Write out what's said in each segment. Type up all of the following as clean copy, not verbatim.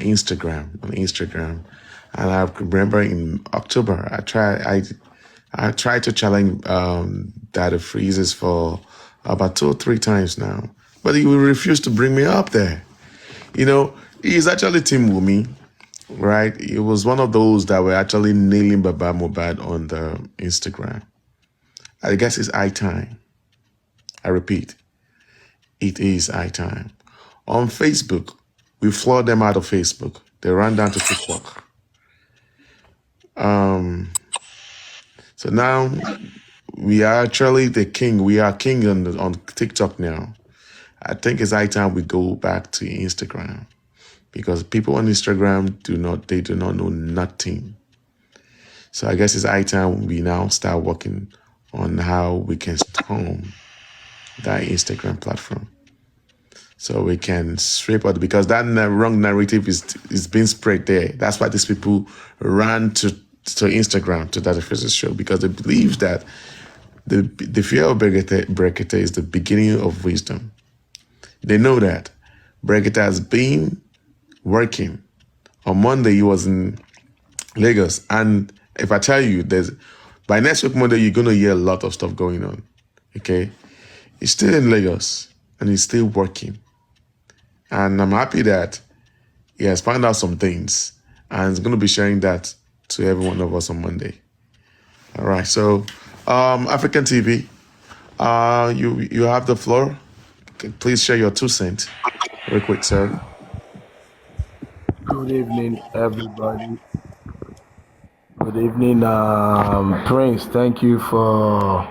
Instagram. And I remember in October, I tried to challenge Daddy Freezes for about 2 or 3 times now, but he will refuse to bring me up there. You know, he's actually Team Wumi, right? It was one of those that were actually nailing Baba Mubad on the Instagram. I guess it's high time. I repeat, it is high time. On Facebook, we floored them out of Facebook. They ran down to TikTok. So now we are actually the king. We are king on TikTok now. I think it's high time we go back to Instagram, because people on Instagram do not know nothing. So I guess it's high time we now start working on how we can storm that Instagram platform, so we can sweep out, because that wrong narrative is being spread there. That's why these people ran to Instagram, to that Freezes show, because they believe that the fear of Brekete is the beginning of wisdom. They know that Brekete has been working. On Monday, he was in Lagos. And if I tell you, by next week, Monday, you're going to hear a lot of stuff going on. Okay? He's still in Lagos, and he's still working. And I'm happy that he has found out some things, and he's going to be sharing that to every one of us on Monday. All right. So, African TV, you have the floor. Please share your 2 cents real quick, sir. Good evening, everybody. Good evening, Prince. Thank you for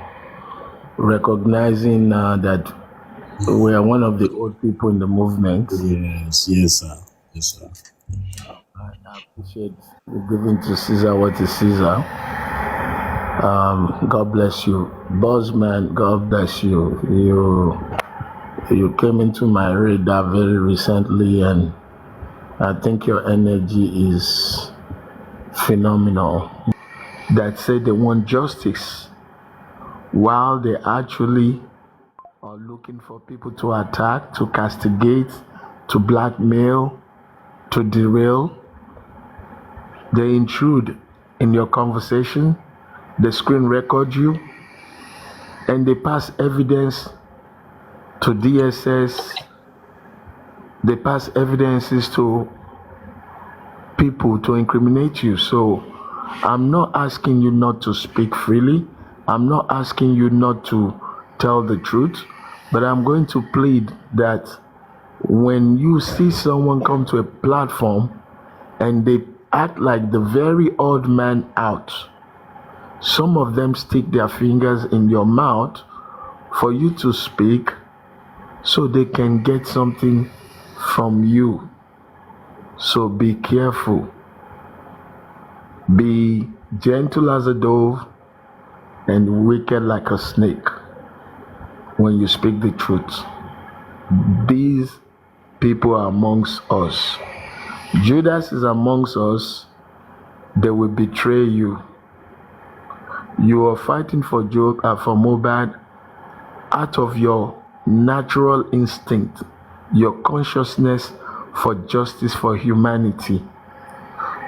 recognizing that we are one of the old people in the movement. Yes, sir. I appreciate you giving to Caesar what is Caesar. God bless you. Buzzman, God bless you. You came into my radar very recently, and I think your energy is phenomenal. That say they want justice, while they actually are looking for people to attack, to castigate, to blackmail, to derail. They intrude in your conversation, they screen record you, and they pass evidence to DSS. They pass evidences to people to incriminate you. So I'm not asking you not to speak freely. I'm not asking you not to tell the truth, but I'm going to plead that when you see someone come to a platform and they act like the very odd man out, some of them stick their fingers in your mouth for you to speak so they can get something from you. So be careful. Be gentle as a dove and wicked like a snake when you speak the truth. These people are amongst us. Judas is amongst us. They will betray you. You are fighting for Mohbad out of your natural instinct, your consciousness for justice, for humanity.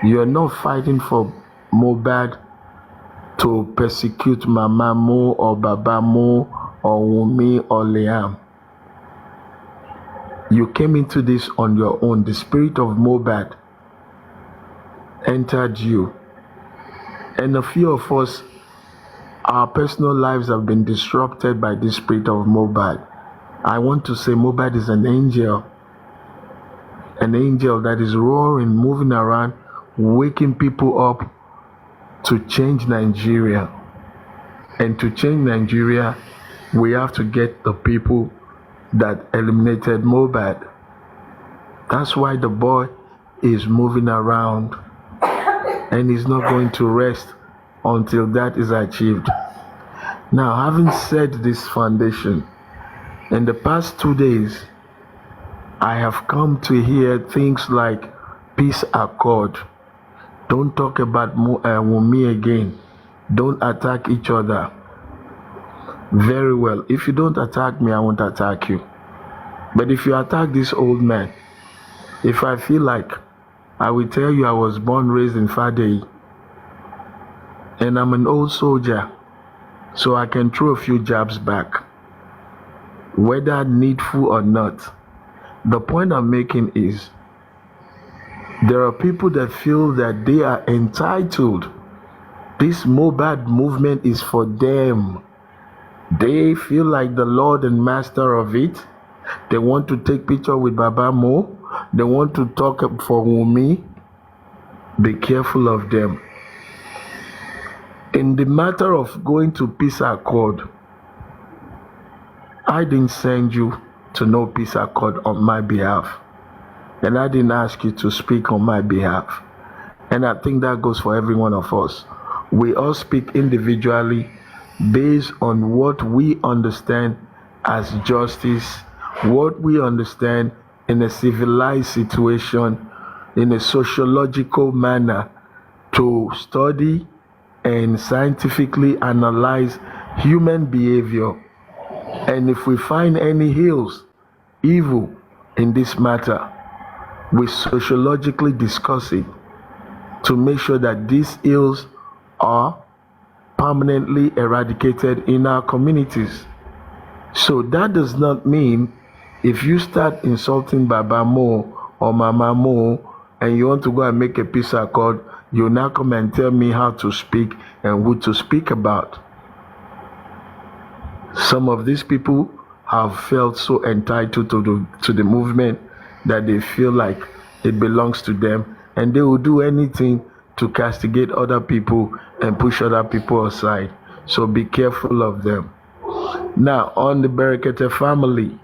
You are not fighting for Mohbad to persecute Mama Mo or Baba Mo or Wumi or Liam. You came into this on your own. The spirit of Mohbad entered you. And a few of us, our personal lives have been disrupted by the spirit of Mohbad. I want to say Mohbad is an angel that is roaring, moving around, waking people up to change Nigeria. And to change Nigeria, we have to get the people that eliminated Mohbad. That's why the boy is moving around, and he's not going to rest until that is achieved. Now, having said this foundation, in the past 2 days, I have come to hear things like peace accord. Don't talk about Wumi again. Don't attack each other. Very well. If you don't attack me, I won't attack you. But if you attack this old man, if I feel like I will tell you I was born, raised in Fadei, and I'm an old soldier, so I can throw a few jabs back, whether needful or not. The point I'm making is there are people that feel that they are entitled. This Mohbad movement is for them. They feel like the Lord and Master of it. They want to take picture with Baba Mo. They want to talk for Wunmi. Be careful of them. In the matter of going to peace accord, I didn't send you to no peace accord on my behalf. And I didn't ask you to speak on my behalf. And I think that goes for every one of us. We all speak individually based on what we understand as justice, what we understand in a civilized situation, in a sociological manner, to study and scientifically analyze human behavior. And if we find any evil in this matter, we sociologically discuss it to make sure that these ills are permanently eradicated in our communities. So that does not mean if you start insulting Baba Mo or Mama Mo and you want to go and make a peace accord, you now come and tell me how to speak and what to speak about. Some of these people have felt so entitled to the movement that they feel like it belongs to them, and they will do anything to castigate other people and push other people aside. So be careful of them. Now, on the Berekete family,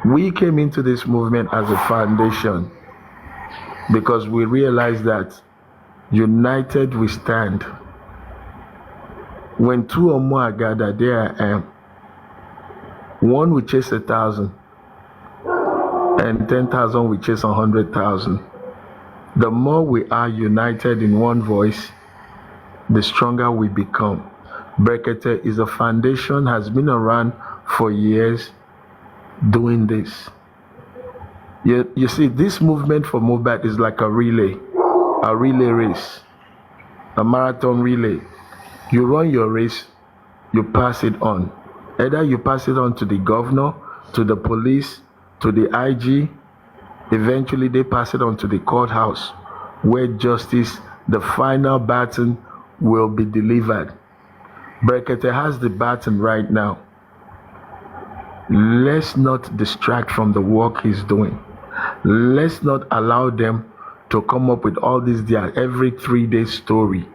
we came into this movement as a foundation because we realized that united we stand. When two or more are gathered, there I am. One will chase 1,000, and 10,000 will chase 100,000. The more we are united in one voice, the stronger we become. Berekete is a foundation, has been around for years doing this. You see, this movement for Mohbad is like a relay race, a marathon relay. You run your race, you pass it on. Either you pass it on to the governor, to the police, to the IG. Eventually they pass it on to the courthouse, where justice, the final baton, will be delivered. Berekete has the baton right now. Let's not distract from the work he's doing. Let's not allow them to come up with all this their every 3-day story.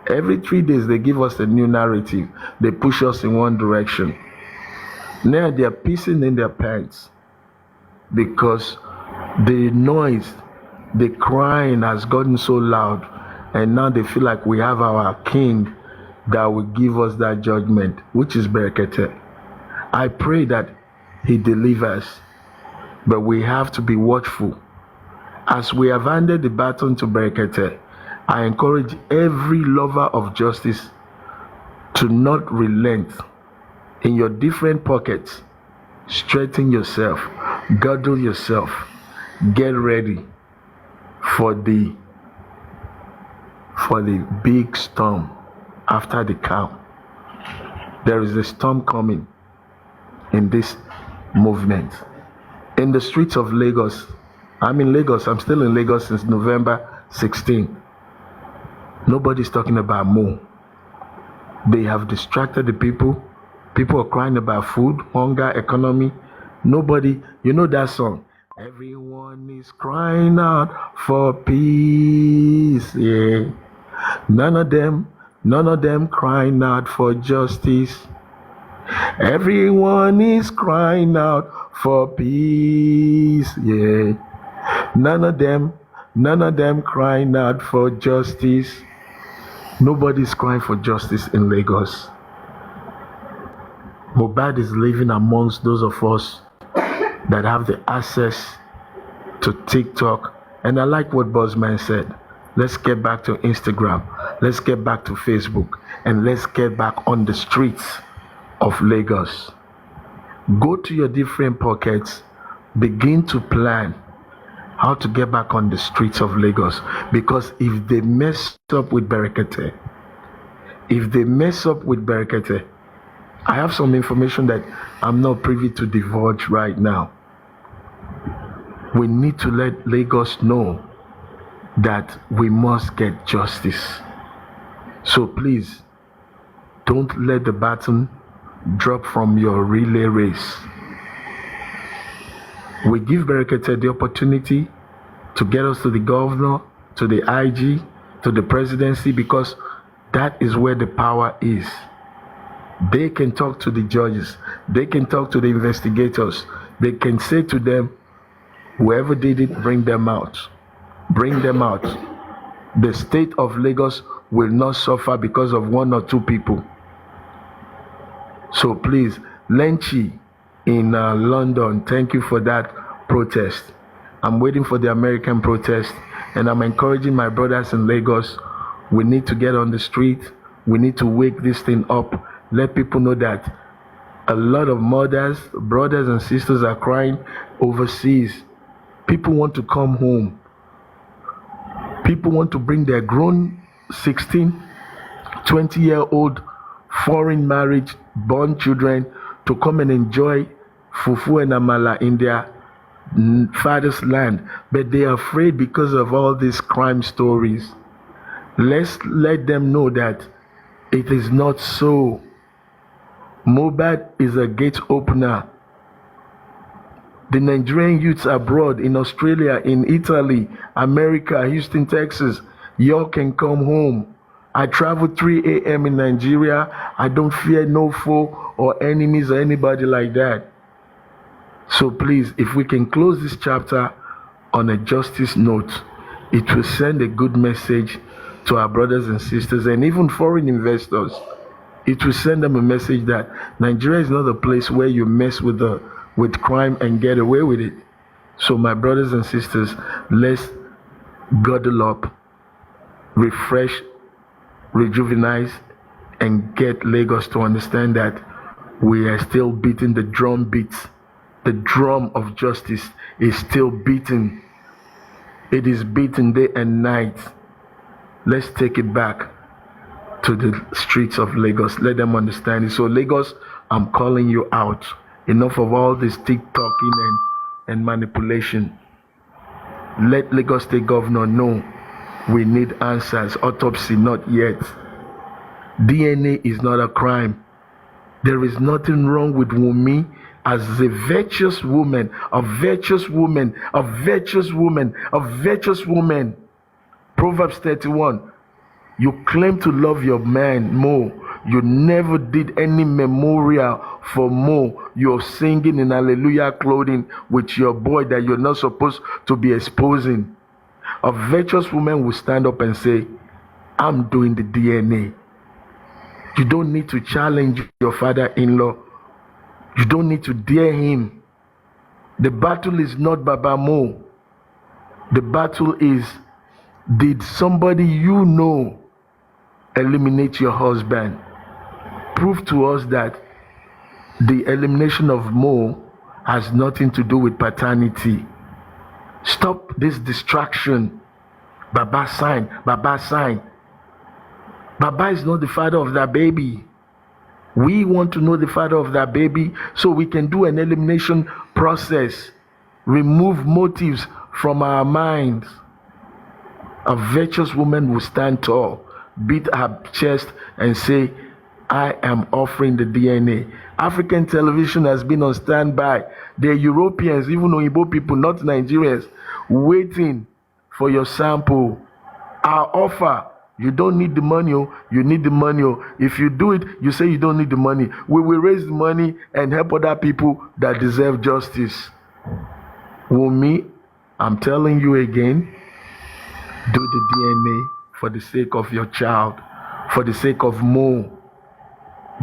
Every 3 days they give us a new narrative. They push us in one direction. Now they're pissing in their pants because the noise, the crying has gotten so loud, and now they feel like we have our king that will give us that judgment, which is Berekete. I pray that he delivers, but we have to be watchful. As we have handed the baton to Berekete, I encourage every lover of justice to not relent. In your different pockets, straighten yourself, girdle yourself, get ready for the big storm after the calm. There is a storm coming in this movement. In the streets of Lagos, I'm in Lagos, I'm still in Lagos since November 16. Nobody's talking about Mo. They have distracted the people. People are crying about food, hunger, economy. Nobody, you know that song? Everyone is crying out for peace. Yeah. None of them crying out for justice. Everyone is crying out for peace. Yeah. None of them crying out for justice. Nobody's crying for justice in Lagos. Mohbad is living amongst those of us that have the access to TikTok. And I like what Buzzman said. Let's get back to Instagram. Let's get back to Facebook. And let's get back on the streets of Lagos. Go to your different pockets. Begin to plan. how to get back on the streets of Lagos. Because if they mess up with Berekete, I have some information that I'm not privy to divulge right now. We need to let Lagos know that we must get justice. So please, don't let the baton drop from your relay race. We give Berekete the opportunity to get us to the governor, to the IG, to the presidency, because that is where the power is. They can talk to the judges. They can talk to the investigators. They can say to them, whoever did it, bring them out. Bring them out. The state of Lagos will not suffer because of one or two people. So please, Lenchi in London, thank you for that protest. I'm waiting for the American protest, and I'm encouraging my brothers in Lagos. We need to get on the street. We need to wake this thing up. Let people know that a lot of mothers, brothers, and sisters are crying overseas. People want to come home. People want to bring their grown 16, 20-year-old foreign marriage born children to come and enjoy fufu and amala in their father's land. But they are afraid because of all these crime stories. Let's let them know that it is not so. Mohbad is a gate opener. The Nigerian youths abroad, in Australia, in Italy, America, Houston, Texas, y'all can come home. I travel 3 a.m. in Nigeria. I don't fear no foe or enemies or anybody like that. So please, if we can close this chapter on a justice note, it will send a good message to our brothers and sisters and even foreign investors. It will send them a message that Nigeria is not a place where you mess with crime and get away with it. So my brothers and sisters, let's girdle up, refresh, rejuvenize, and get Lagos to understand that we are still beating the drum beats. The drum of justice is still beating. It is beaten day and night. Let's take it back to the streets of Lagos. Let them understand it. So Lagos, I'm calling you out. Enough of all this TikToking and manipulation. Let Lagos State Governor know we need answers. Autopsy, not yet. DNA is not a crime. There is nothing wrong with Wunmi as a virtuous woman, a virtuous woman, a virtuous woman, a virtuous woman. Proverbs 31. You claim to love your man more. You never did any memorial for more. You're singing in hallelujah clothing with your boy that you're not supposed to be exposing. A virtuous woman will stand up and say, I'm doing the DNA. You don't need to challenge your father-in-law. You don't need to dare him. The battle is not Baba Mo. The battle is, did somebody you know eliminate your husband? Prove to us that the elimination of Mo has nothing to do with paternity. Stop this distraction. Baba sign, Baba sign. Baba is not the father of that baby. We want to know the father of that baby so we can do an elimination process. Remove motives from our minds. A virtuous woman will stand tall, beat her chest and say, I am offering the DNA. African television has been on standby. The Europeans, even Oyibo people, not Nigerians, waiting for your sample. Our offer, you don't need the money, you need the money. If you do it, you say you don't need the money. We will raise the money and help other people that deserve justice. Wunmi, I'm telling you again, do the DNA for the sake of your child, for the sake of Mo.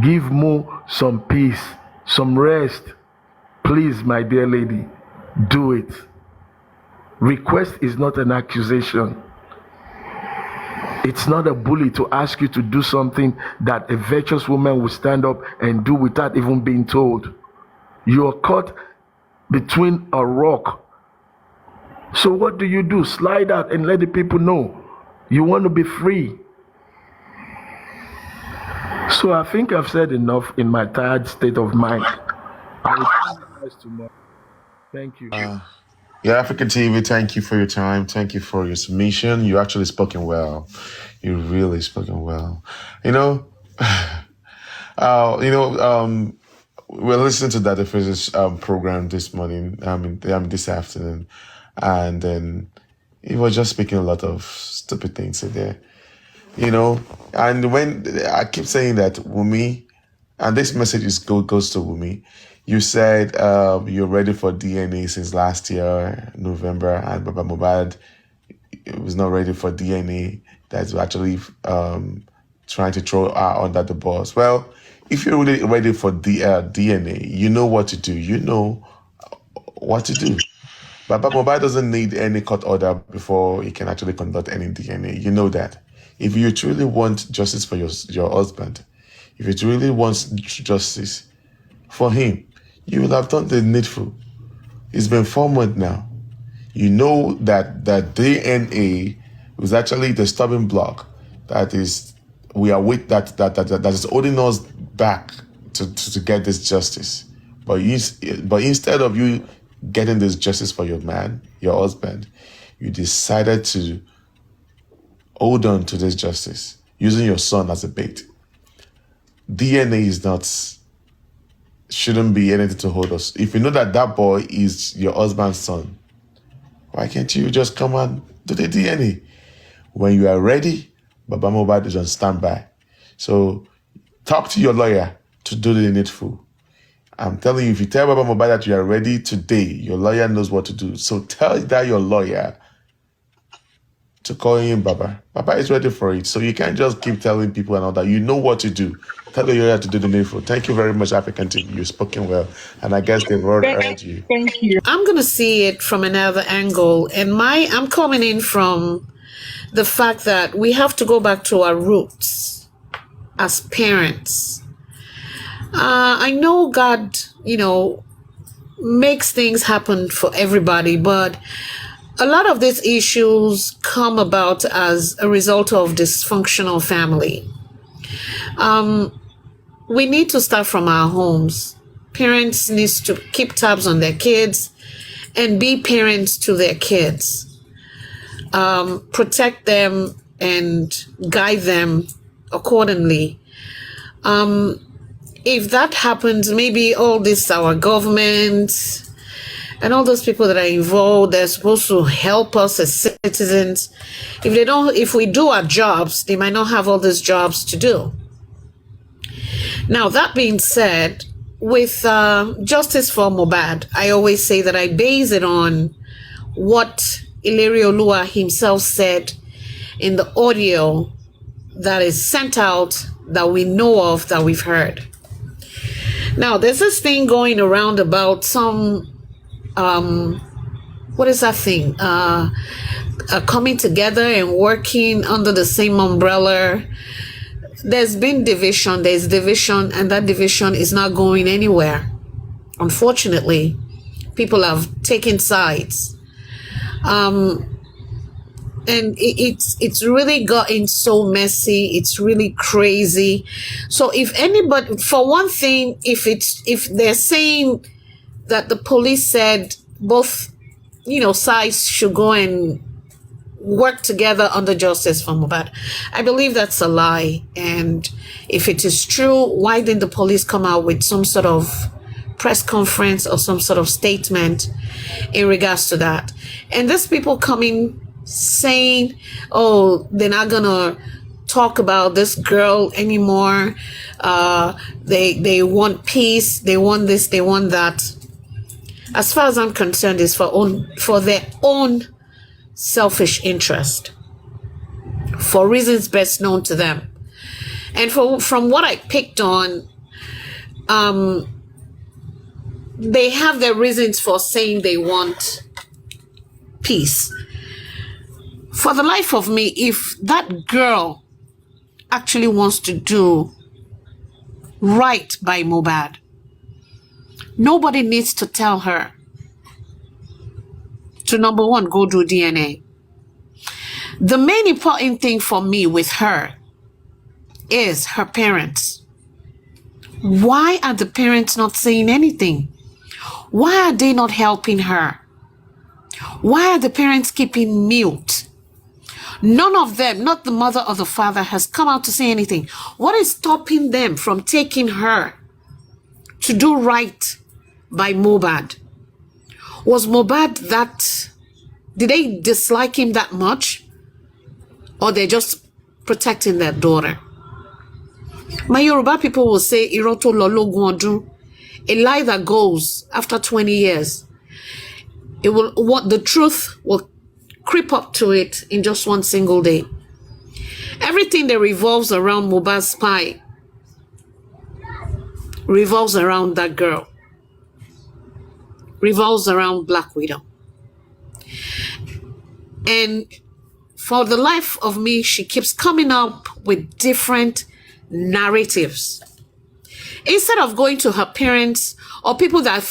Give Mo some peace, some rest. Please, my dear lady, do it. Request is not an accusation. It's not a bully to ask you to do something that a virtuous woman will stand up and do without even being told. You are caught between a rock So what do? Slide out and let the people know you want to be free. So I think I've said enough in my tired state of mind. I will see you guys tomorrow. Thank you. Yeah, African TV, thank you for your time. Thank you for your submission. You actually spoken well. You really spoken well. You know, we're listening to that physics program this morning, this afternoon, and then he was just speaking a lot of stupid things in there. And when I keep saying that, Wumi, and this message goes to Wumi, you said you're ready for DNA since last year, November, and Baba Mubad was not ready for DNA. That's actually trying to throw her under the bus. Well, if you're really ready for DNA, you know what to do. You know what to do. Baba Mubad doesn't need any court order before he can actually conduct any DNA. You know that. If you truly want justice for your husband, if you truly want justice for him, you will have done the needful. It's been 4 months now. You know that DNA was actually the stubborn block that is that is holding us back to get this justice. But instead of you getting this justice for your husband, you decided to hold on to this justice using your son as a bait. DNA shouldn't be anything to hold us. If you know that boy is your husband's son, why can't you just come and do the DNA? When you are ready, Baba Mubad is on standby. So talk to your lawyer to do the needful. I'm telling you, if you tell Baba Mubad that you are ready today, your lawyer knows what to do. So tell your lawyer to call in Baba. Baba is ready for it. So you can't just keep telling people and all that. You know what to do. Tell your lawyer to do the needful. Thank you very much, African TV. You've spoken well. And I guess they've already heard you. Thank you. I'm going to see it from another angle. And I'm coming in from the fact that we have to go back to our roots as parents. I know God, makes things happen for everybody, but a lot of these issues come about as a result of dysfunctional family. We need to start from our homes. Parents need to keep tabs on their kids and be parents to their kids. Protect them and guide them accordingly. If that happens, maybe all this, our government and all those people that are involved, they're supposed to help us as citizens. If we do our jobs, they might not have all these jobs to do. Now, that being said, with Justice for Mohbad, I always say that I base it on what Ilerioluwa himself said in the audio that is sent out that we know of, that we've heard. Now, there's this thing going around about some, what is that thing? Coming together and working under the same umbrella. There's been division, and that division is not going anywhere. Unfortunately, people have taken sides. And it's really gotten so messy. It's really crazy. So if anybody, for one thing, if they're saying that the police said both, sides should go and work together under Justice for Mohbad, I believe that's a lie. And if it is true, why didn't the police come out with some sort of press conference or some sort of statement in regards to that? And these people coming saying, oh, they're not gonna talk about this girl anymore, they want peace, they want this, they want that. As far as I'm concerned, it's for their own selfish interest, for reasons best known to them. And from what I picked on, they have their reasons for saying they want peace. For the life of me, if that girl actually wants to do right by Mohbad, nobody needs to tell her to number one, go do DNA. The main important thing for me with her is her parents. Why are the parents not saying anything? Why are they not helping her? Why are the parents keeping mute? None of them, not the mother or the father, has come out to say anything. What is stopping them from taking her to do right by Mohbad? Was Mohbad that, did they dislike him that much? Or they're just protecting their daughter? My Yoruba people will say, Iroto lolo guandu, a lie that goes after 20 years. It will, what the truth will creep up to it in just one single day. Everything that revolves around Mohbad's spy revolves around that girl, revolves around Black Widow. And for the life of me, she keeps coming up with different narratives. Instead of going to her parents or people that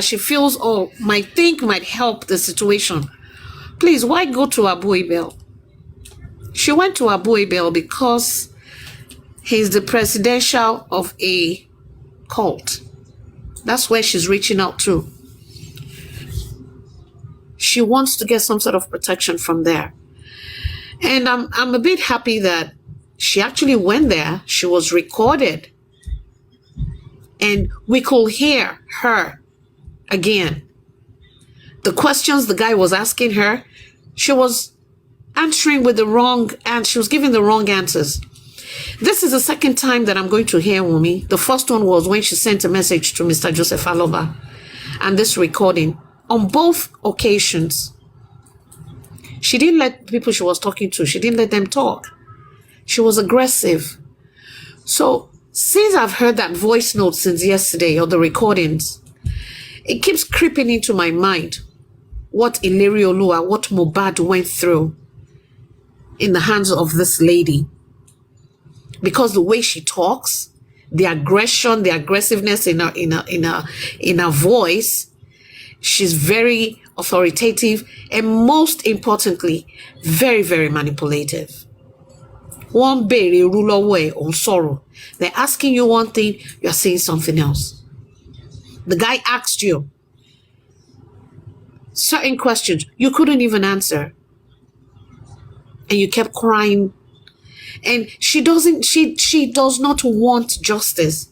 she feels or might think might help the situation, please, why go to Abu Ebel? She went to Abu Ebel because he's the presidential of a cult. That's where she's reaching out to. She wants to get some sort of protection from there. And I'm a bit happy that she actually went there. She was recorded. And we could hear her again. The questions the guy was asking her, she was answering with the wrong, and she was giving the wrong answers. This is the second time that I'm going to hear Wunmi. The first one was when she sent a message to Mr. Joseph Aloba. And this recording, on both occasions, she didn't let people she was talking to, she didn't let them talk. She was aggressive. So since I've heard that voice note since yesterday, or the recordings, it keeps creeping into my mind what Ilerioluwa, what Mohbad went through in the hands of this lady. Because the way she talks, the aggression, the aggressiveness in her voice, she's very authoritative and most importantly, very, very manipulative. One berry rule away on sorrow. They're asking you one thing, you're saying something else. The guy asked you certain questions you couldn't even answer. And you kept crying. And she does not want justice.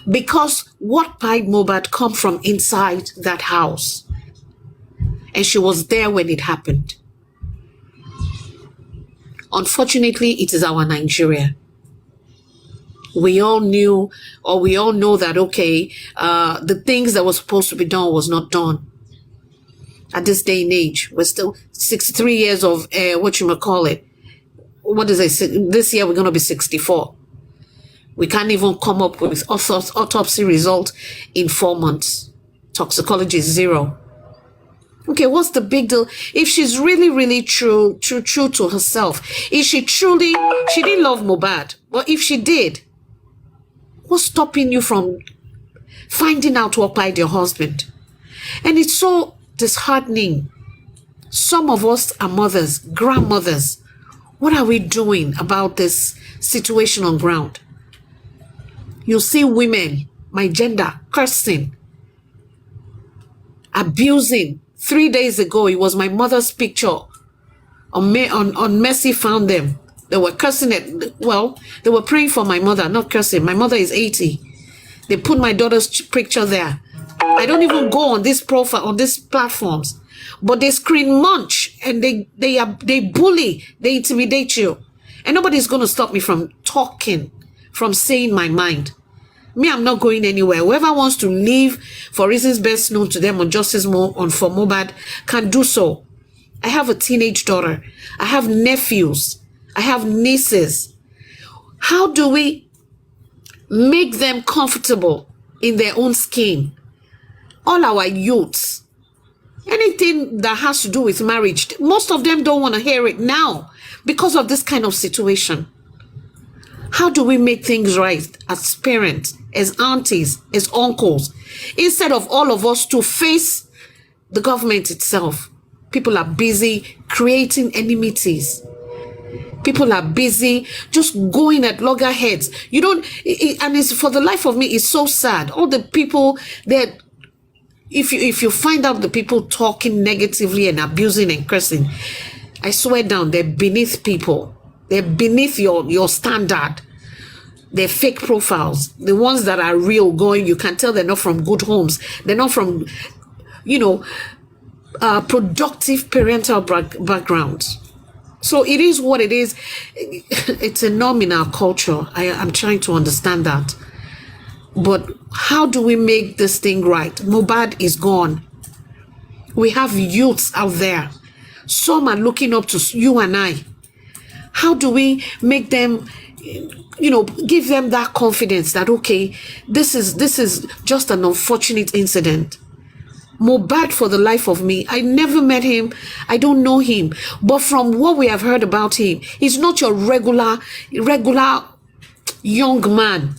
Because what pied Mohbad come from inside that house. And she was there when it happened. Unfortunately, it is our Nigeria. We all knew, or we all know that, okay, the things that were supposed to be done was not done. At this day and age, we're still 63 years of, what is it? This year we're going to be 64. We can't even come up with autopsy result in 4 months. Toxicology is 0. Okay, what's the big deal? If she's really, really true to herself, if she didn't love Mohbad, but if she did, what's stopping you from finding out what pied your husband? And it's so disheartening. Some of us are mothers, grandmothers. What are we doing about this situation on ground? You see women, my gender, cursing, abusing. 3 days ago, it was my mother's picture on Mercy found them. They were cursing it. Well, they were praying for my mother, not cursing. My mother is 80. They put my daughter's picture there. I don't even go on this profile, on these platforms, but they screen munch and they bully, they intimidate you. And nobody's going to stop me from talking, from saying my mind. Me, I'm not going anywhere. Whoever wants to leave for reasons best known to them on Justice for Mohbad can do so. I have a teenage daughter. I have nephews. I have nieces. How do we make them comfortable in their own skin? All our youths, anything that has to do with marriage, most of them don't want to hear it now because of this kind of situation. How do we make things right as parents, as aunties, as uncles, instead of all of us to face the government itself? People are busy creating enmities. People are busy just going at loggerheads. You don't, and it's, for the life of me, it's so sad. All the people that, if you find out the people talking negatively and abusing and cursing, I swear down, they're beneath people. They're beneath your standard. They're fake profiles. The ones that are real going, you can tell they're not from good homes. They're not from, productive parental backgrounds. So it is what it is. It's a norm in our culture. I'm trying to understand that. But how do we make this thing right? Mohbad is gone. We have youths out there. Some are looking up to you and I. How do we make them, give them that confidence that, okay, this is just an unfortunate incident. Mohbad, for the life of me, I never met him. I don't know him. But from what we have heard about him, he's not your regular young man.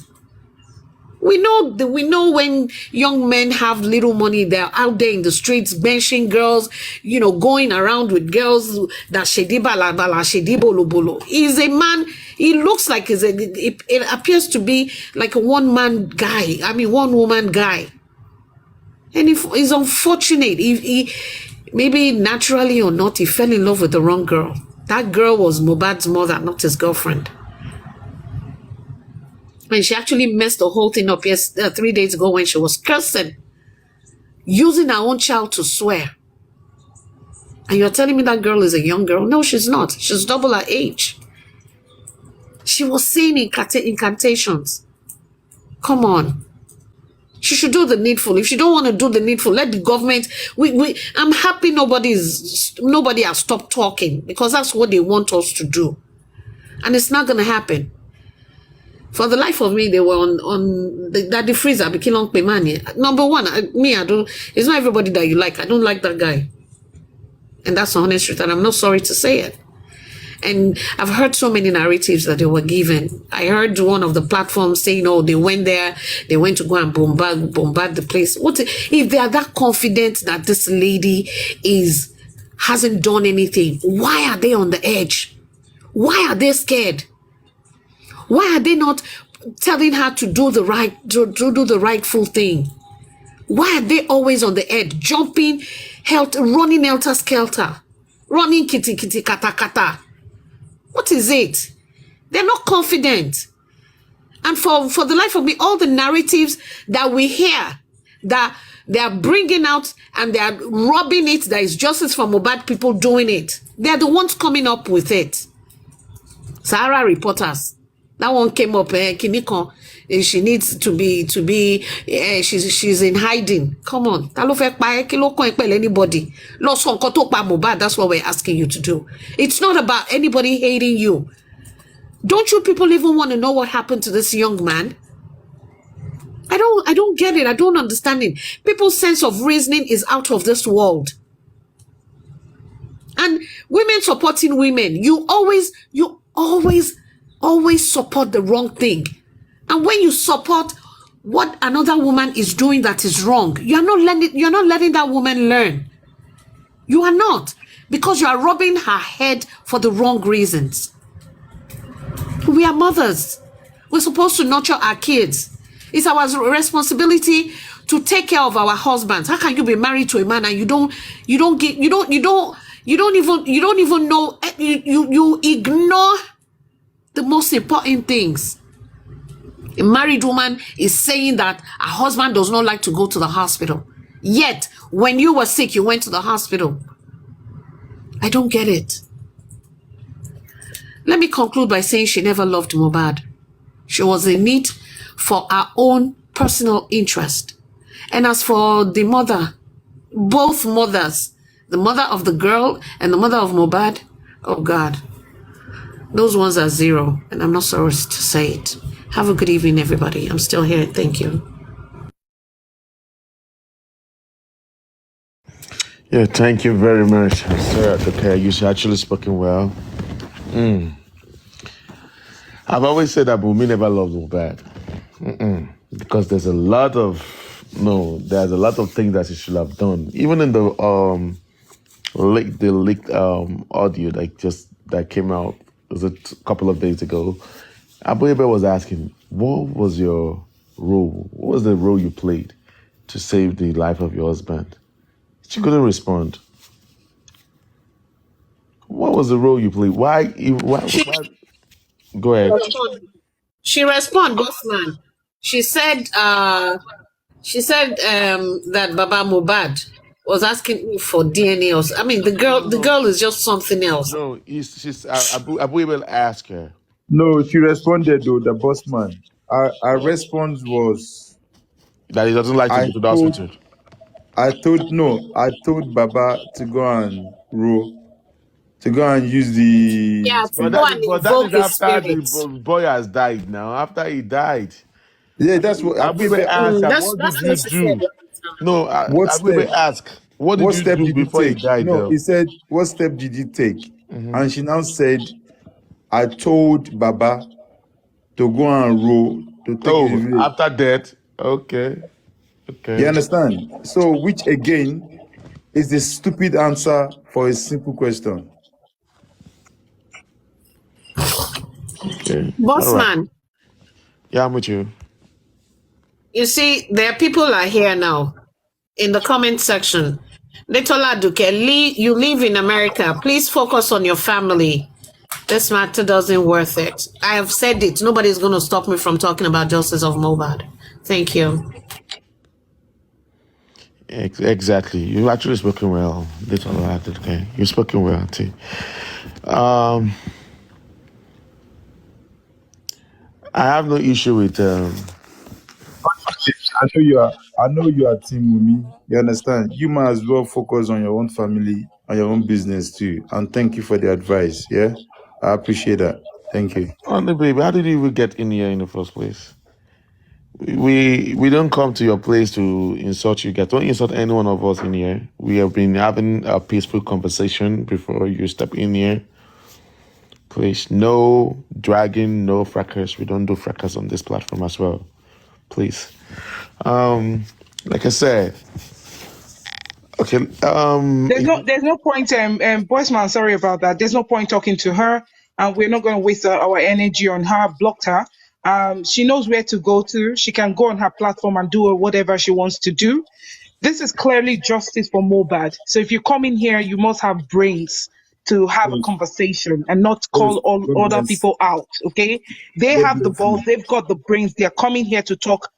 We know when young men have little money, they're out there in the streets benching girls, going around with girls that shedi balabala, shedi bolobolo. He's a man. He looks like it appears to be like a one-man guy. I mean, one-woman guy. And it's unfortunate. He maybe naturally or not, he fell in love with the wrong girl. That girl was Mohbad's mother, not his girlfriend. And she actually messed the whole thing up 3 days ago when she was cursing, using her own child to swear. And you're telling me that girl is a young girl? No, she's not. She's double her age. She was saying incantations. Come on. She should do the needful. If she don't want to do the needful, let the government. I'm happy nobody has stopped talking, because that's what they want us to do, and it's not going to happen. For the life of me, they were on the freezer. Number one, it's not everybody that you like. I don't like that guy. And that's the honest truth. And I'm not sorry to say it. And I've heard so many narratives that they were given. I heard one of the platforms saying, they went there, they went to go and bombard the place. If they are that confident that this lady hasn't done anything, why are they on the edge? Why are they scared? Why are they not telling her to do the rightful thing? Why are they always on the edge, jumping, running helter-skelter, running kitty kata kata? What is it? They're not confident. And for the life of me, all the narratives that we hear, that they are bringing out and they are rubbing it, that is justice for Mohbad, people doing it. They're the ones coming up with it. Sahara reporters. That one came up, Kiniko. She needs to be, she's in hiding. Come on. Anybody. That's what we're asking you to do. It's not about anybody hating you. Don't you people even want to know what happened to this young man? I don't get it. I don't understand it. People's sense of reasoning is out of this world. And women supporting women, you always support the wrong thing. And when you support what another woman is doing that is wrong, you're not letting that woman learn. You are not, because you are rubbing her head for the wrong reasons. We are mothers. We're supposed to nurture our kids. It's our responsibility to take care of our husbands. How can you be married to a man and you ignore the most important things? A married woman is saying that her husband does not like to go to the hospital. Yet, when you were sick, you went to the hospital. I don't get it. Let me conclude by saying she never loved Mohbad. She was in it for her own personal interest. And as for the mother, both mothers, the mother of the girl and the mother of Mohbad, oh God, those ones are zero. And I'm not sorry to say it. Have a good evening, everybody. I'm still here. Thank you. Yeah, thank you very much, Sarah. Okay, you actually spoken well. I've always said that Bumi never loved Mohbad. Because there's a lot of things that she should have done. Even in the leaked audio that came out was a couple of days ago. Abuebe was asking, what was your role? What was the role you played to save the life of your husband? She couldn't respond. What was the role you played? Why? She Go ahead. respond. She respond, bossman. She said that Baba Mubad was asking for DNA. I mean, the girl is just something else. No, Abuebe asked her. No, she responded though, the boss man. Our response was That he doesn't like to go to the hospital. I told Baba to go and use the Yeah, to But go that and is invoke his after the spirit. boy has died now. After he died. Yeah, that's what Abuebe asked her, That's what what did you she do? said. No, what Abuebe step asked, what did what you step do did you before he take? died No, though? he said, what step did you take? And she now said, I told Baba to go and row to take the village. After death. Okay. You understand? So which again is the stupid answer for a simple question. Okay. Bossman, Yeah, I'm with you. you see, there are people are here now in the comment section. Letola Duke, you live in America. Please focus on your family. This matter doesn't worth it. I have said it. Nobody's going to stop me from talking about justice of Mohbad. Thank you. Exactly. You actually spoken well. Letola, okay. You spoken well, too. I have no issue with I know you are team with me. You understand? You might as well focus on your own family and your own business too. And thank you for the advice. Yeah, I appreciate that. Thank you. Honey, baby, how did you even get in here in the first place? We don't come to your place to insult you guys. Don't insult any one of us in here. We have been having a peaceful conversation before you step in here. Please, no dragging, no fracas. We don't do fracas on this platform as well. Please. Like I said, okay. There's no point. Boysman, sorry about that. There's no point talking to her, and we're not going to waste our energy on her. I've blocked her. She knows where to go to. She can go on her platform and do whatever she wants to do. This is clearly justice for Mohbad. So if you come in here, you must have brains to have a conversation and not call all other people out. Okay? They have the balls. They've got the brains. They're coming here to talk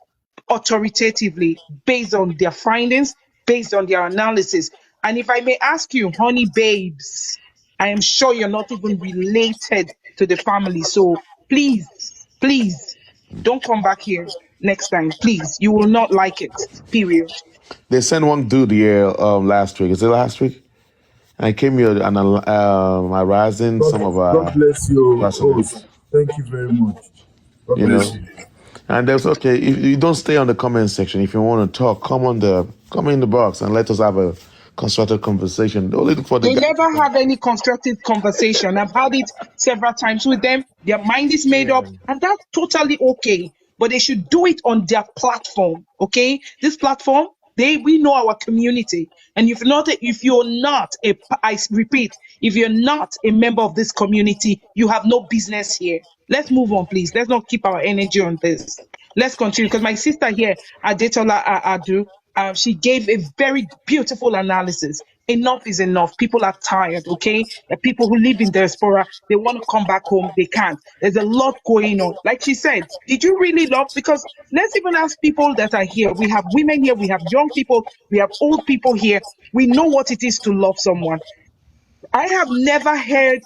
authoritatively based on their findings, based on their analysis. And if I may ask you, honey babes, I am sure you're not even related to the family. So please, don't come back here next time. Please, you will not like it. Period. They sent one dude here last week. Is it last week? And I came here and harassing some of our. God bless you. classmates. Thank you very much. God You bless know? you. And there's okay. If you don't stay on the comment section, if you want to talk, come in the box and let us have a constructive conversation. Don't look for the They guy never to have any constructive conversation. I've had it several times with them. Their mind is made up, and that's totally okay. But they should do it on their platform. Okay, this platform, we know our community, and if you're not I repeat, if you're not a member of this community, you have no business here. Let's move on, please. Let's not keep our energy on this. Let's continue, because my sister here, Adetola Adu, she gave a very beautiful analysis. Enough is enough. People are tired, okay? The people who live in diaspora, they want to come back home, they can't. There's a lot going on. Like she said, did you really love? Because let's even ask people that are here. We have women here, we have young people, we have old people here. We know what it is to love someone. I have never heard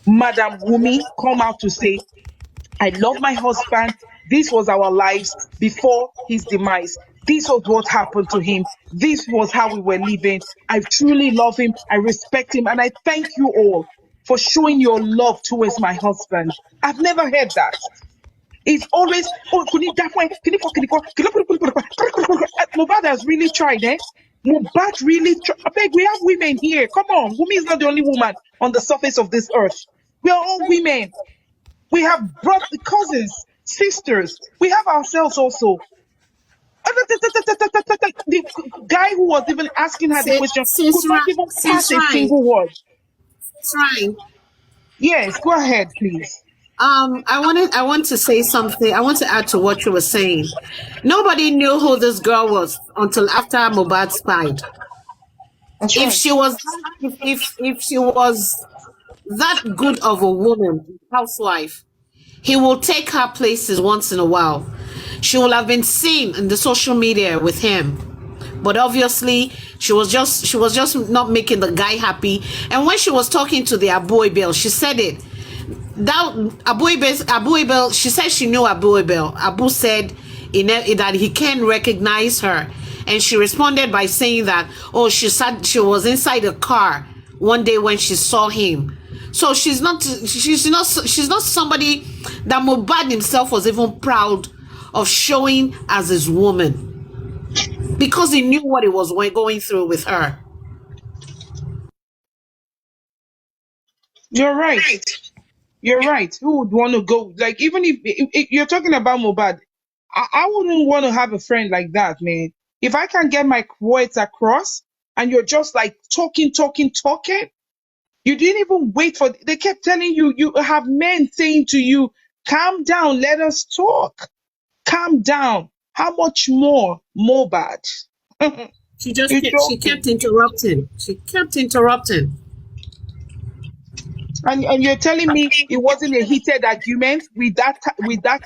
Madam Wumi come out to say, I love my husband. This was our lives before his demise. This was what happened to him. This was how we were living. I truly love him. I respect him. And I thank you all for showing your love towards my husband. I've never heard that. It's always, Mohbad has really tried, eh? Mohbad really tried. I beg, we have women here. Come on. Wumi is not the only woman on the surface of this earth. We are all women. We have brought the cousins, sisters. We have ourselves also. The guy who was even asking her the question could not even pass Sis a Ryan, single word. Sis Ryan, Yes, go ahead, please. I want to say something. I want to add to what you were saying. Nobody knew who this girl was until after Mohbad died. That's If right. she was, if she was that good of a woman, housewife, he will take her places once in a while. She will have been seen in the social media with him. But obviously, she was just not making the guy happy. And when she was talking to the Abu Ebel, she said it. That Abu Ebel, she said she knew Abu Ebel. Abu said that he can recognize her. And she responded by saying that, oh, she was inside a car one day when she saw him. So she's not somebody that Mohbad himself was even proud of showing as his woman, because he knew what he was going through with her. You're right. You're right. Who would want to go? Like, even if you're talking about Mohbad, I wouldn't want to have a friend like that, man. If I can get my words across and you're just like talking, you didn't even wait for, they kept telling you, you have men saying to you, calm down, let us talk. Calm down. How much more Mohbad? You're She joking. kept interrupting. She kept interrupting. And you're telling me it wasn't a heated argument with that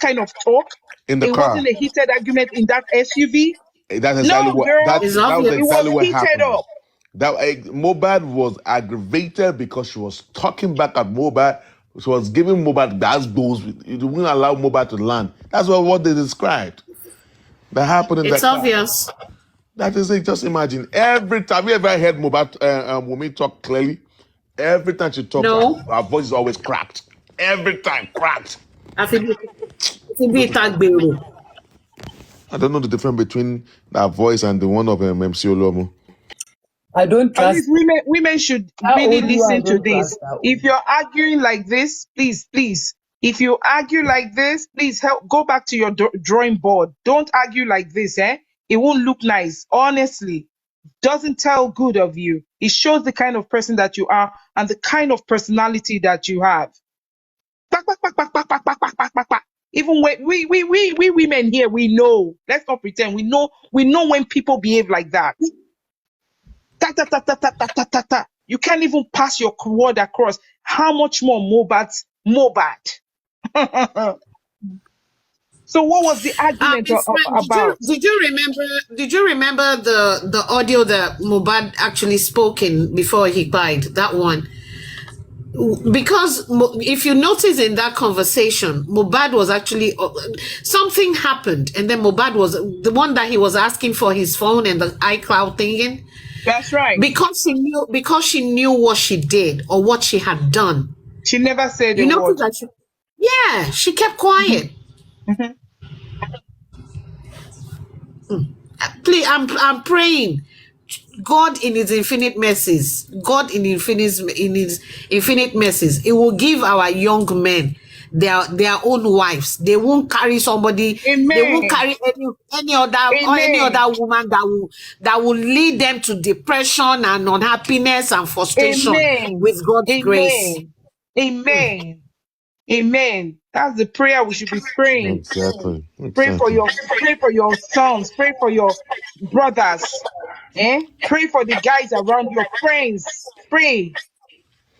kind of talk? In the It car. wasn't a heated argument in that SUV? That's exactly No, what girl, It's that was obvious. it was exactly what heated happened. up. That Mohbad was aggravated because she was talking back at Mohbad. She was giving Mohbad gas goals. It wouldn't allow Mohbad to land. That's what they described. That happened in the It's car. obvious. That is it. Just imagine. Every time, have you ever heard Mohbad women talk clearly? Every time she talks, No. her voice is always cracked. Every time, cracked. I feel it Tagbero. I don't know the difference between that voice and the one of MC Olomo. I don't At trust. least women should How really old you? I listen to don't this. trust that If old. you're arguing like this, please. If you argue like this, please go back to your drawing board. Don't argue like this, eh? It won't look nice. Honestly, doesn't tell good of you. It shows the kind of person that you are and the kind of personality that you have. Back, back, back, back, back, back, back, back, back, back, back. Even when we women here, we know. Let's not pretend. We know when people behave like that. Ta ta ta ta ta ta ta ta ta. You can't even pass your word across. How much more Mohbad? So what was the argument Miss Frank, about? did you remember the audio that Mohbad actually spoke in before he died? That one. Because if you notice in that conversation, Mohbad was actually something happened, and then Mohbad was the one that he was asking for his phone and the iCloud thingy, That's right. because she knew what she did or what she had done. She never said You a notice word. that she kept quiet. Mhm. Please, I'm praying. God in his infinite mercies, it will give our young men their own wives. They won't carry somebody. They won't Amen. carry any Amen. other woman that will lead them to depression and unhappiness and frustration. Amen. With God's grace. Amen. Amen. That's the prayer we should be praying. Exactly. Pray for your sons. Pray for your brothers. Pray for the guys around your friends. Pray.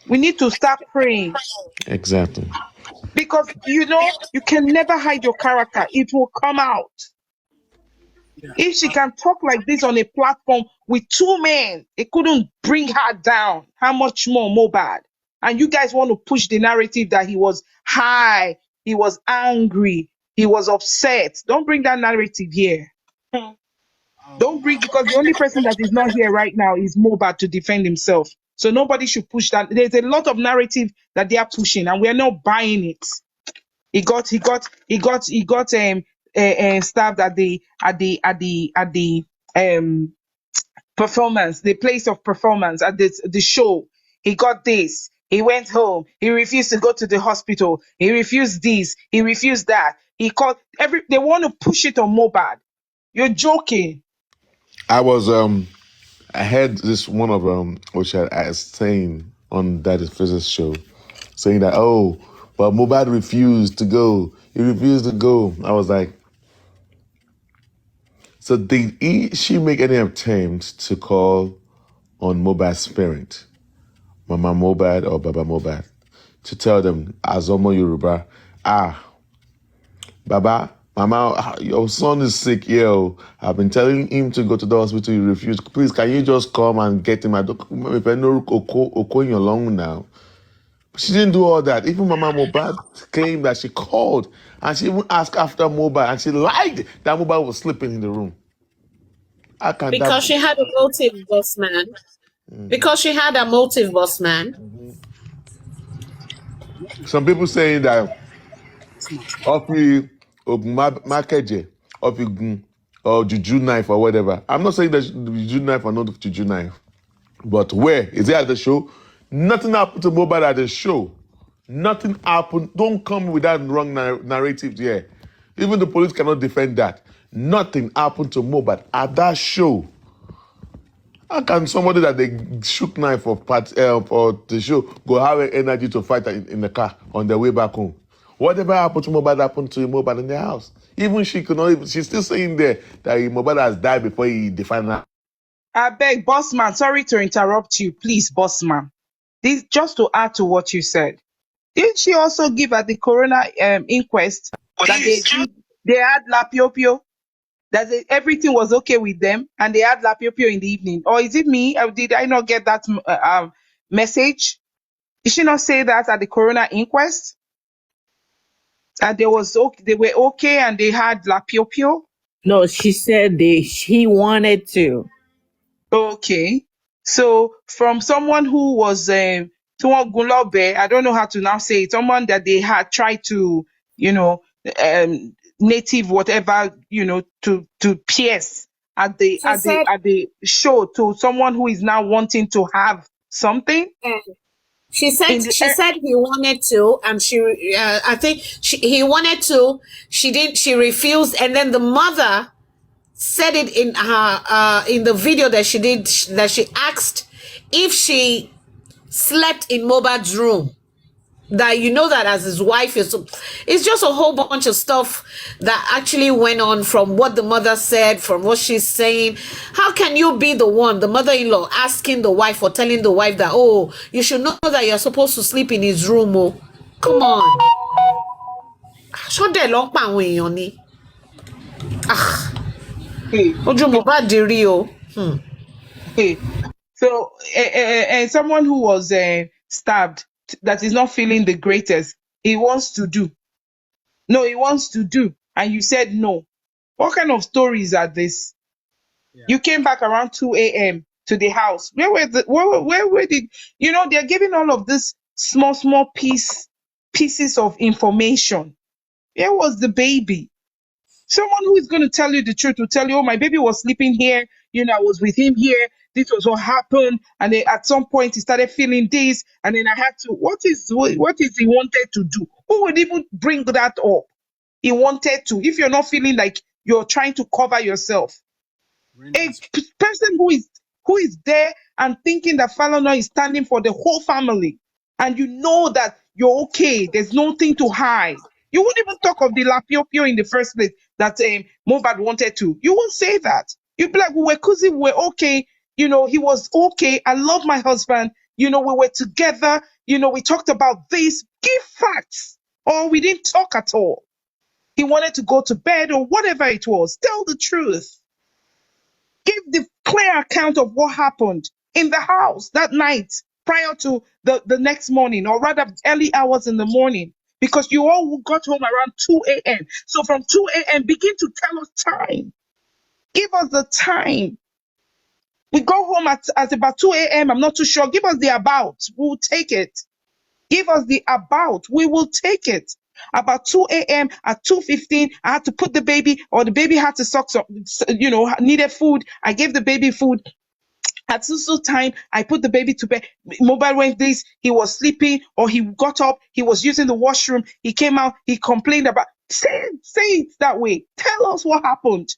We need to start praying, Exactly. because you can never hide your character. It will come out. If she can talk like this on a platform with two men, it couldn't bring her down. How much more Mohbad? And you guys want to push the narrative that he was high, he was angry, he was upset. Don't bring that narrative here. Don't bring, because the only person that is not here right now is Mohbad to defend himself. So nobody should push that. There's a lot of narrative that they are pushing, and we are not buying it. He got stabbed at the performance, the place of performance at the show. He got this. He went home. He refused to go to the hospital. He refused this. He refused that. He called they want to push it on Mohbad. You're joking. I was I heard this one of which I was saying on that physics show, saying that but Mohbad refused to go. He refused to go. I was like, so did she make any attempts to call on Mohbad's parent, Mama Mohbad or Baba Mohbad, to tell them as Omo Yoruba, Baba, Mama, your son is sick, yo. I've been telling him to go to the hospital. He refused. Please, can you just come and get him? I don't if I know Okoye along now. She didn't do all that. Even Mama Mohbad claimed that she called and she even asked after Mohbad and she lied that Mohbad was sleeping in the room. How can that Because she had a motive, boss man. Because she had a motive, boss man. Some people saying that Ofi Makeje, Ofi or Juju knife or whatever. I'm not saying that Juju knife or not Juju knife. But where? Is it at the show? Nothing happened to Mohbad at the show. Nothing happened. Don't come with that wrong narrative there. Even the police cannot defend that. Nothing happened to Mohbad at that show. How can somebody that they shook knife for the show go have energy to fight in the car on their way back home? Whatever happened to Mohbad happened to Mohbad in their house. Even she could not even, she's still saying there that Mohbad has died before he defined her. I beg, boss man, sorry to interrupt you. Please, boss man. This just to add to what you said. Didn't she also give at the coroner inquest that they had lapiopio? That everything was okay with them and they had lapiopio in the evening? Or is it me? Did I not get that message? Did she not say that at the coroner inquest? That they were okay and they had lapiopio? No, she said he wanted to. Okay. So from someone who was someone Gulobe, I don't know how to now say it, someone that they had tried to, native whatever, to pierce at the show to someone who is now wanting to have something. She said he wanted to, and I think he wanted to. She didn't. She refused, and then the mother said it in her in the video that she did, that she asked if she slept in Mohbad's room. That that as his wife it's just a whole bunch of stuff that actually went on from what the mother said, from what she's saying. How can you be the one, the mother-in-law, asking the wife or telling the wife that, oh, you should know that you're supposed to sleep in his room? Oh, come on. So someone who was stabbed, that is not feeling the greatest, he wants to do, and you said no. What kind of stories are this? You came back around 2 a.m. to the house. Where did they're giving all of this small pieces of information. Where was the baby? Someone who is going to tell you the truth will tell you, oh, my baby was sleeping here, I was with him here, this was what happened, and then at some point he started feeling this, and then I had to, what is he wanted to do? Who would even bring that up? He wanted to. If you're not feeling like you're trying to cover yourself. A person who is there and thinking that Falana is standing for the whole family, and you know that you're okay, there's nothing to hide. You won't even talk of the lapiopio in the first place that Mohbad wanted to. You won't say that. You'd be like, we were okay. He was okay. I love my husband. We were together. We talked about this. Give facts. Or we didn't talk at all. He wanted to go to bed or whatever it was. Tell the truth. Give the clear account of what happened in the house that night prior to the next morning, or rather early hours in the morning. Because you all got home around 2 a.m. So from 2 a.m., begin to tell us time. Give us the time. We go home at about 2 a.m. I'm not too sure. Give us the about. We'll take it. Give us the about. We will take it. About 2 a.m. at 2:15, I had to put the baby, or the baby had to suck some, needed food. I gave the baby food. At so time, I put the baby to bed. Mohbad went this, he was sleeping, or he got up, he was using the washroom, he came out, he complained about. Say it that way. Tell us what happened.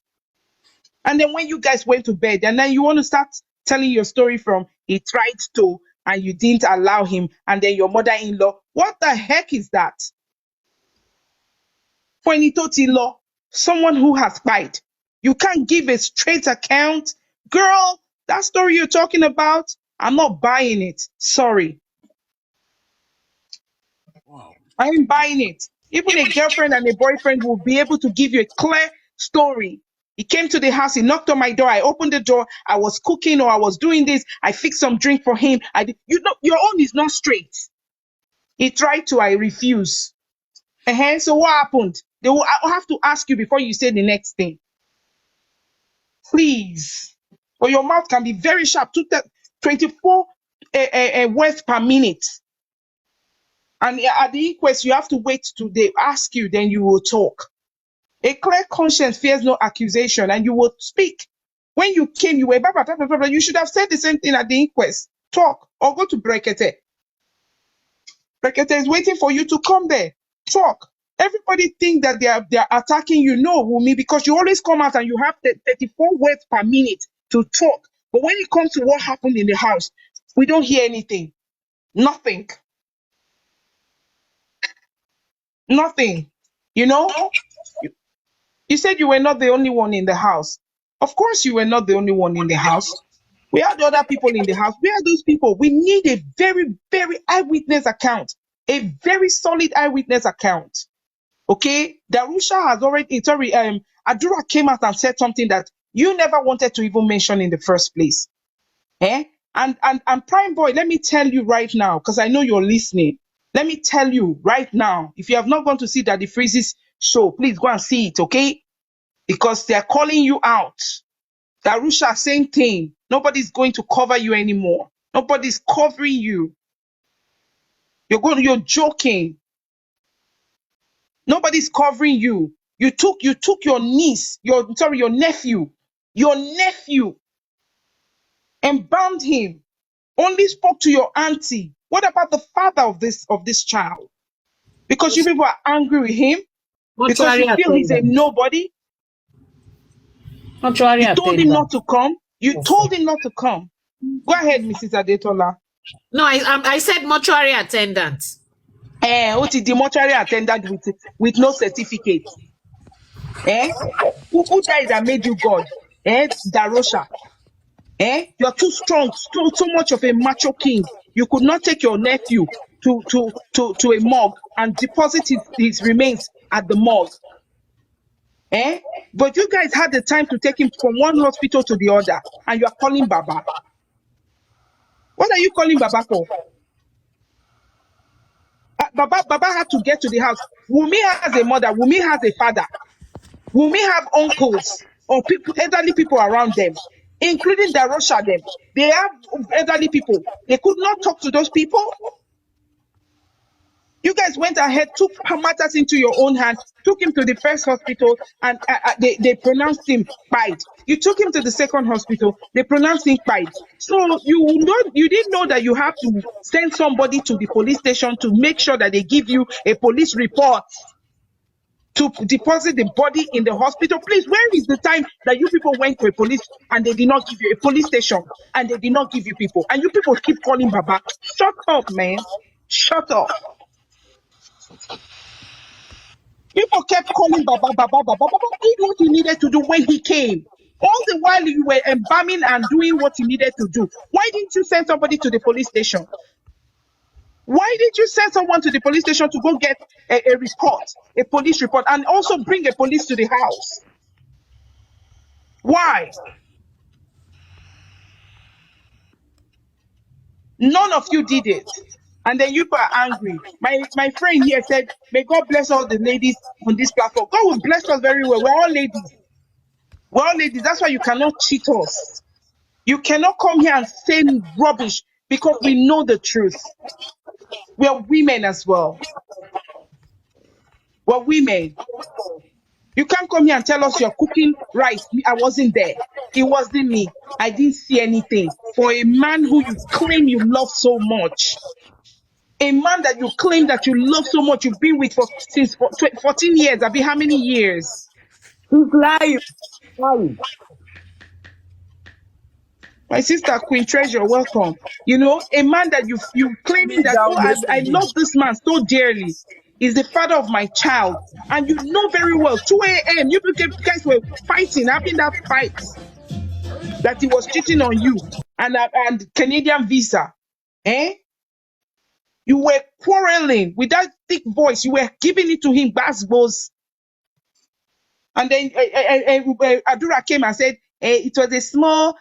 And then when you guys went to bed, and then you want to start telling your story from he tried to and you didn't allow him, and then your mother-in-law. What the heck is that? For law, someone who has spied. You can't give a straight account. Girl, that story you're talking about, I'm not buying it. Sorry. I ain't buying it. Even a girlfriend and a boyfriend will be able to give you a clear story. He came to the house, he knocked on my door, I opened the door, I was cooking or I was doing this, I fixed some drink for him. You know, your own is not straight. He tried to, I refuse. So what happened? I'll have to ask you before you say the next thing. Please. Or your mouth can be very sharp. 24 words per minute. And at the inquest, you have to wait till they ask you, then you will talk. A clear conscience fears no accusation, and you will speak. When you came, you were blah, blah, blah, blah, blah. You should have said the same thing at the inquest. Talk, or go to Brekete. Brekete is waiting for you to come there. Talk. Everybody think that they are attacking you. No, Wumi, because you always come out and you have 34 words per minute to talk. But when it comes to what happened in the house, we don't hear anything. Nothing. Nothing. You know? You said you were not the only one in the house. Of course you were not the only one in the house. We had other people in the house. Where are those people? We need a very, very eyewitness account. A very solid eyewitness account. Okay? Darusha has already, Adura came out and said something that you never wanted to even mention in the first place. And Prime Boy, let me tell you right now, because I know you're listening. Let me tell you right now, if you have not gone to see Daddy Freeze's show, please go and see it, okay? Because they're calling you out. Darusha, same thing. Nobody's going to cover you anymore. Nobody's covering you. You're joking. Nobody's covering you. You took your niece, your nephew, and bound him. Only spoke to your auntie. What about the father of this child? Because you people are angry with him? Because you feel he's a nobody? You told him not to come. You told him not to come. Go ahead, Mrs. Adetola. No, I said mortuary attendant. What is the mortuary attendant with no certificate? Who died that made you God? Darosha. You're too strong, so much of a macho king. You could not take your nephew to a morgue and deposit his remains at the morgue. But you guys had the time to take him from one hospital to the other, and you are calling Baba. What are you calling Baba for? Baba had to get to the house. Wumi has a mother. Wumi has a father. Wumi have uncles or elderly people around them, including Darosha them. They have elderly people. They could not talk to those people. You guys went ahead, took matters into your own hand, took him to the first hospital, and they pronounced him pied. You took him to the second hospital, they pronounced him pied. So you didn't know that you have to send somebody to the police station to make sure that they give you a police report to deposit the body in the hospital. Please, where is the time that you people went to a police and they did not give you a police station and they did not give you people? And you people keep calling Baba. Shut up, man. Shut up. People kept calling Baba. Baba did what he needed to do when he came. All the while you were embalming and doing what you needed to do. Why didn't you send somebody to the police station? Why did you send someone to the police station to go get a report, a police report, and also bring a police to the house? Why? None of you did it. And then you are angry. My friend here said, may God bless all the ladies on this platform. God will bless us very well. We're all ladies. We're all ladies. That's why you cannot cheat us. You cannot come here and say rubbish because we know the truth. We are women as well. We're women. You can't come here and tell us you're cooking rice. I wasn't there. It wasn't me. I didn't see anything. For a man who you claim you love so much. A man that you claim that you love so much, you've been with since 14 years. How many years? He's lying. My sister Queen Treasure, welcome. You know, a man that you claiming Me that, oh, down I yesterday. love this man so dearly, is the father of my child, and you know very well 2 a.m. you guys were fighting, having that fight that he was cheating on you and Canadian visa, eh? You were quarreling with that thick voice. You were giving it to him, Basbos. And then Adura came and said it was a small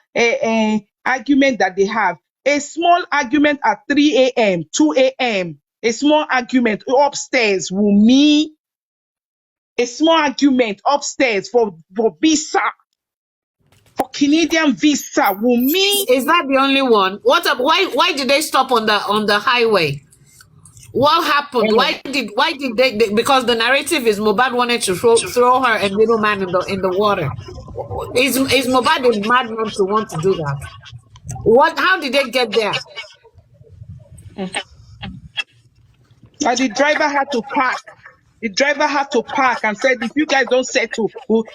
argument that they have. A small argument at 3 a.m., 2 a.m. A small argument upstairs, Wumi. A small argument upstairs for visa, for Canadian visa, Wumi. Is that the only one? What up? Why did they stop on the highway? What happened? Eh, Why did they because the narrative is Mohbad wanted to throw her and little man in the water. Is Mohbad a madman to want to do that? How did they get there? And the driver had to park. The driver had to park and said, if you guys don't settle,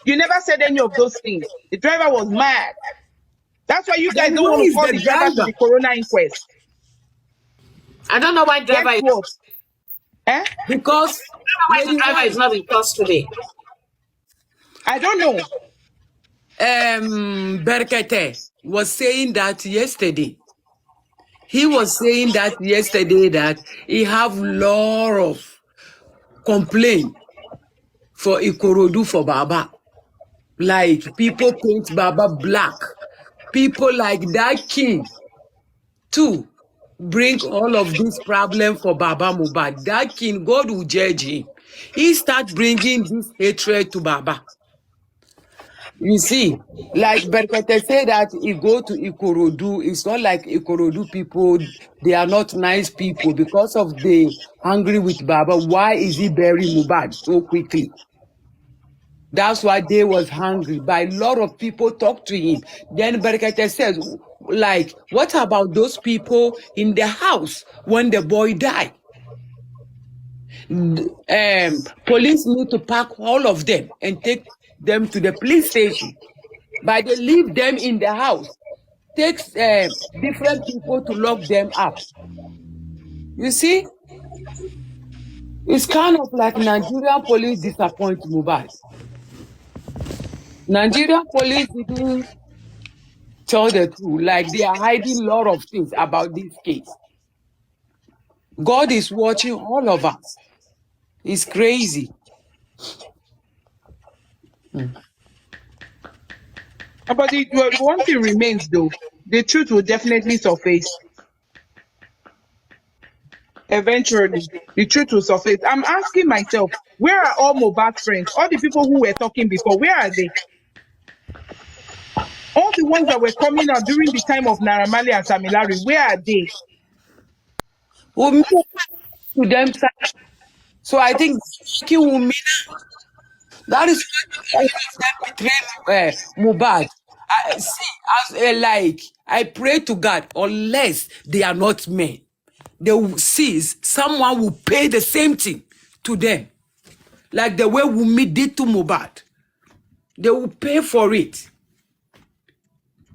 you never said any of those things. The driver was mad. That's why you guys Then don't where want to is call the the driver to driver? the coroner inquest. I don't know why Guess driver what? Eh? Because Lady driver is White, not in custody. I don't know. Berkete was saying that yesterday. He was saying that yesterday that he have lot of complaint for Ikorodu for Baba. Like people paint Baba black. People like that king too bring all of this problem for Baba Mohbad. That king, God will judge him. He start bringing this hatred to Baba. You see, like Berkete say that he go to Ikorodu. It's not like Ikorodu people, they are not nice people because of they angry with Baba. Why is he burying Mohbad so quickly? That's why they was hungry. But a lot of people talk to him. Then Berkete says, like, what about those people in the house when the boy died? Police need to pack all of them and take them to the police station. But they leave them in the house. Takes different people to lock them up. You see? It's kind of like Nigerian police disappoint Mohbad. Nigerian police didn't tell the truth. Like they are hiding a lot of things about this case. God is watching all of us. It's crazy. But one thing remains though. The truth will definitely surface. Eventually, the truth will surface. I'm asking myself, where are all Mohbad's friends? All the people who were talking before, where are they? All the ones that were coming out during the time of Naira Marley and Sam Larry, where are they? We'll meet to them. So I think will meet. That is why all of them betray Mohbad. I see, as like I pray to God, unless they are not men, they will see someone will pay the same thing to them, like the way Wunmi did to Mohbad. They will pay for it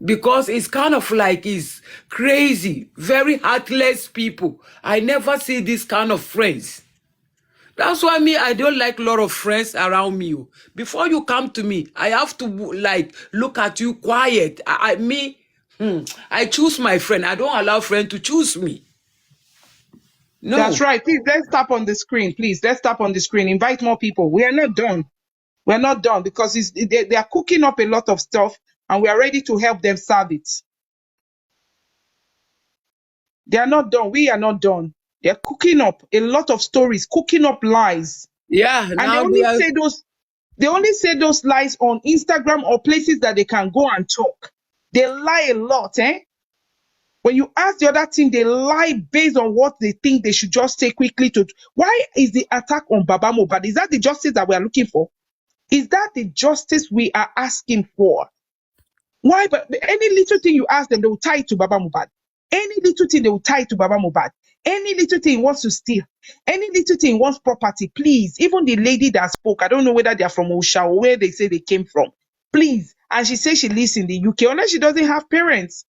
because it's kind of like it's crazy, very heartless people. I never see this kind of friends. That's why I don't like a lot of friends around me. Before you come to me, I have to like look at you quiet. I choose my friend. I don't allow friend to choose me. No. That's right. Please, let's tap on the screen. Please, let's tap on the screen. Invite more people. We are not done. We're not done because they are cooking up a lot of stuff and we are ready to help them serve it. They are not done. We are not done. They're cooking up a lot of stories, cooking up lies. Yeah. And they only say those lies on Instagram or places that they can go and talk. They lie a lot, eh? When you ask the other team, they lie based on what they think they should just say quickly to. Why is the attack on Baba Mohbad? Is that the justice that we are looking for? Is that the justice we are asking for? Why? But any little thing you ask them, they will tie it to Baba Mohbad. Any little thing, they will tie it to Baba Mohbad. Any little thing he wants to steal. Any little thing he wants property, please. Even the lady that spoke, I don't know whether they are from Osha or where they say they came from. Please. And she says she lives in the UK, unless she doesn't have parents.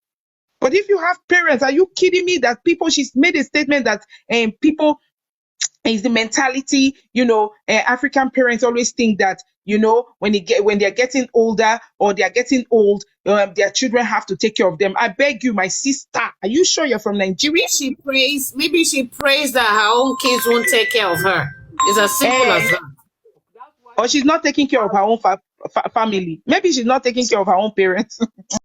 But if you have parents, are you kidding me that people, she's made a statement that people is the mentality, African parents always think that, when they're getting older or they're getting old, their children have to take care of them. I beg you, my sister, are you sure you're from Nigeria? Maybe she prays that her own kids won't take care of her. It's as simple as that. Or she's not taking care of her own family. Maybe she's not taking care of her own parents.